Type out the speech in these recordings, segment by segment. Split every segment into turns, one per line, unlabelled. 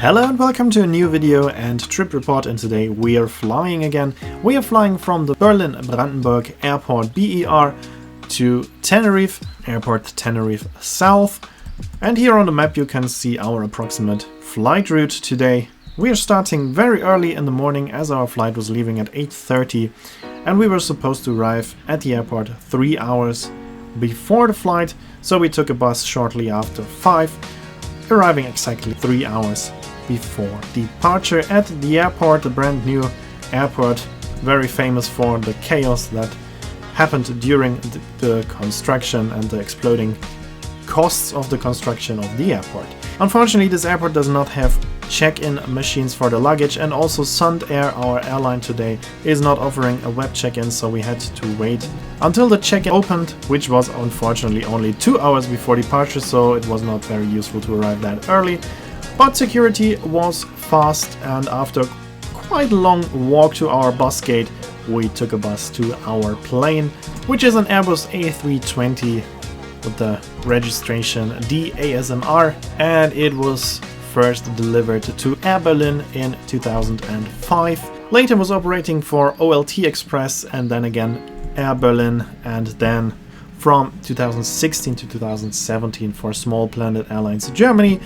Hello and welcome to a new video and trip report, and today we are flying again. We are flying from the Berlin-Brandenburg Airport BER to Tenerife, Airport Tenerife South. And here on the map you can see our approximate flight route today. We are starting very early in the morning as our flight was leaving at 8:30 and we were supposed to arrive at the airport 3 hours before the flight, so we took a bus shortly after 5, arriving exactly 3 hours before departure at the airport, the brand new airport, very famous for the chaos that happened during the construction and the exploding costs of the construction of the airport. Unfortunately, this airport does not have check-in machines for the luggage, and also Sundair, our airline today, is not offering a web check-in, so we had to wait until the check-in opened, which was unfortunately only 2 hours before departure, so it was not very useful to arrive that early. But security was fast, and after quite a long walk to our bus gate, we took a bus to our plane, which is an Airbus A320 with the registration DASMR, and it was first delivered to Air Berlin in 2005. Later was operating for OLT Express and then again Air Berlin, and then from 2016 to 2017 for Small Planet Airlines Germany,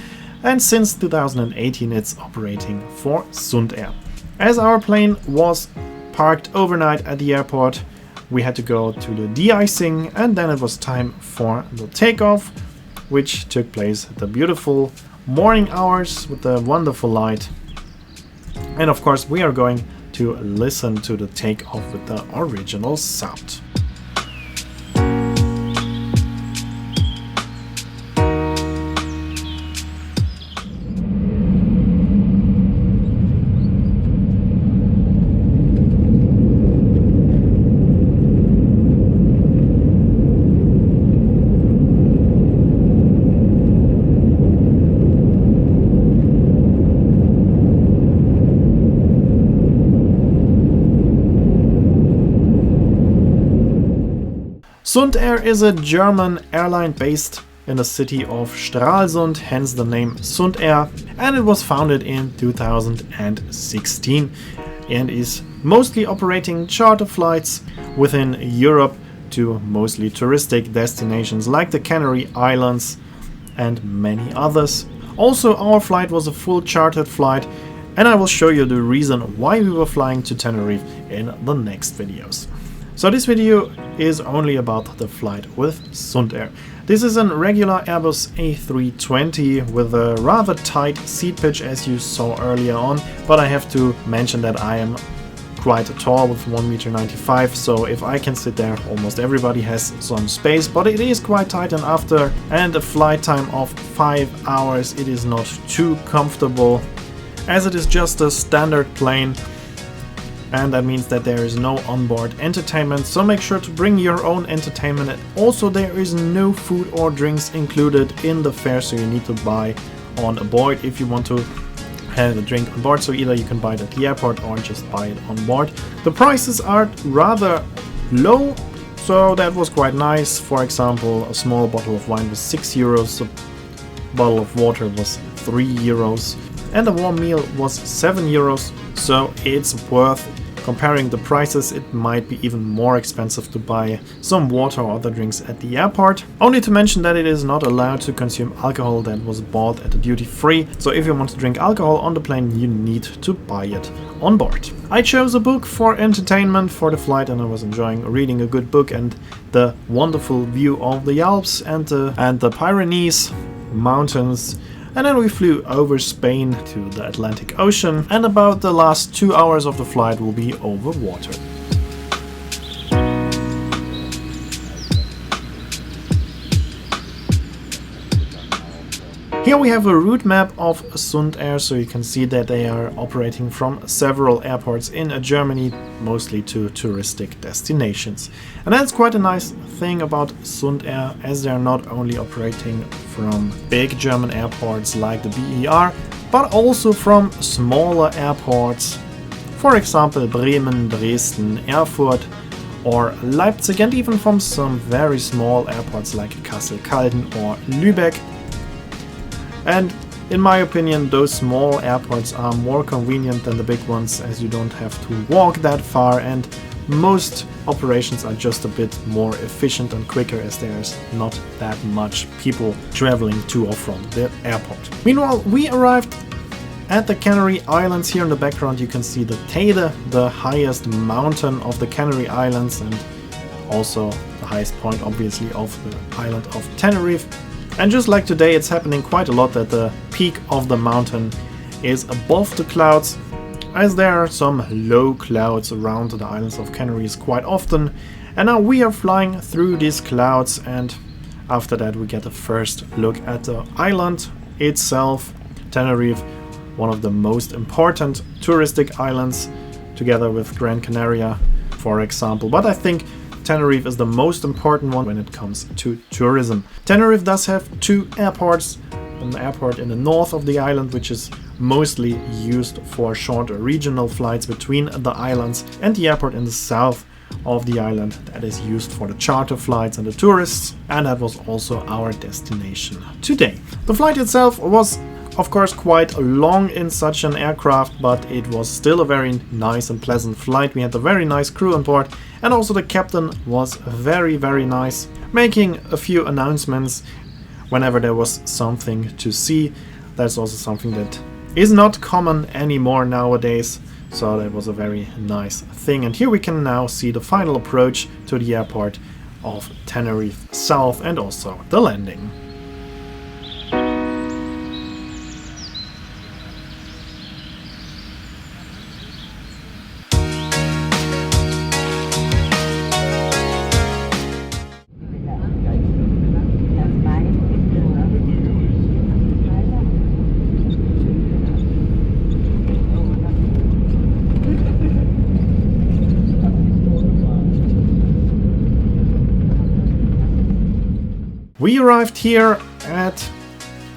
and since 2018 it's operating for Sundair. As our plane was parked overnight at the airport, we had to go to the de-icing, and then it was time for the takeoff, which took place at the beautiful morning hours with the wonderful light. And of course we are going to listen to the takeoff with the original sound. Sundair is a German airline based in the city of Stralsund, hence the name Sundair, and it was founded in 2016 and is mostly operating charter flights within Europe to mostly touristic destinations like the Canary Islands and many others. Also, our flight was a full chartered flight, and I will show you the reason why we were flying to Tenerife in the next videos. So this video is only about the flight with Sundair. This is a regular Airbus A320 with a rather tight seat pitch, as you saw earlier on, but I have to mention that I am quite tall with 1.95 m, so if I can sit there, almost everybody has some space, but it is quite tight, and after a flight time of 5 hours it is not too comfortable, as it is just a standard plane. And that means that there is no onboard entertainment, so make sure to bring your own entertainment. And also there is no food or drinks included in the fare, so you need to buy on board if you want to have a drink on board. So either you can buy it at the airport or just buy it on board. The prices are rather low, so that was quite nice. For example, a small bottle of wine was 6 euros, a bottle of water was 3 euros, and a warm meal was 7 euros. So it's worth comparing the prices. It might be even more expensive to buy some water or other drinks at the airport. Only to mention that it is not allowed to consume alcohol that was bought at the duty free. So if you want to drink alcohol on the plane, you need to buy it on board. I chose a book for entertainment for the flight, and I was enjoying reading a good book and the wonderful view of the Alps and the Pyrenees mountains. And then we flew over Spain to the Atlantic Ocean, and about the last 2 hours of the flight will be over water. Here we have a route map of Sundair, so you can see that they are operating from several airports in Germany, mostly to touristic destinations. And that's quite a nice thing about Sundair, as they are not only operating from big German airports like the BER, but also from smaller airports, for example Bremen, Dresden, Erfurt or Leipzig, and even from some very small airports like Kassel-Calden or Lübeck. And In my opinion, those small airports are more convenient than the big ones, as you don't have to walk that far, and most operations are just a bit more efficient and quicker, as there's not that much people traveling to or from the airport. Meanwhile, we arrived at the Canary Islands. Here in the background you can see the Teide, the highest mountain of the Canary Islands, and also the highest point obviously of the island of Tenerife. And just like today, it's happening quite a lot that the peak of the mountain is above the clouds, as there are some low clouds around the islands of Canaries quite often. And now we are flying through these clouds, and after that we get a first look at the island itself. Tenerife, one of the most important touristic islands, together with Gran Canaria, for example. But I think Tenerife is the most important one when it comes to tourism. Tenerife does have two airports. An airport in the north of the island, which is mostly used for short regional flights between the islands, and the airport in the south of the island that is used for the charter flights and the tourists, and that was also our destination today. The flight itself was of course quite long in such an aircraft, but it was still a very nice and pleasant flight. We had a very nice crew on board, and also the captain was very nice, making a few announcements whenever there was something to see. That's also something that is not common anymore nowadays, so that was a very nice thing. And here we can now see the final approach to the airport of Tenerife South and also the landing. We arrived here at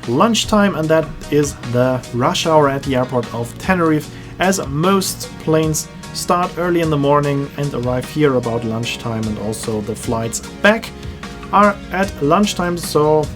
lunchtime, and that is the rush hour at the airport of Tenerife, as most planes start early in the morning and arrive here about lunchtime, and also the flights back are at lunchtime, so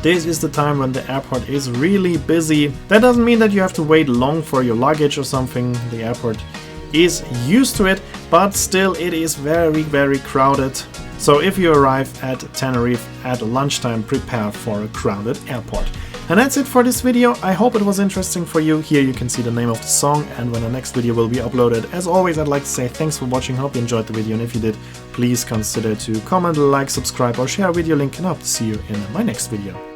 this is the time when the airport is really busy. That doesn't mean that you have to wait long for your luggage or something. The airport is used to it, but still it is very crowded. So if you arrive at Tenerife at lunchtime, prepare for a crowded airport. And that's it for this video. I hope it was interesting for you. Here you can see the name of the song and when the next video will be uploaded. As always, I'd like to say thanks for watching. Hope you enjoyed the video, and if you did, please consider to comment, like, subscribe or share a video link, and I hope to see you in my next video.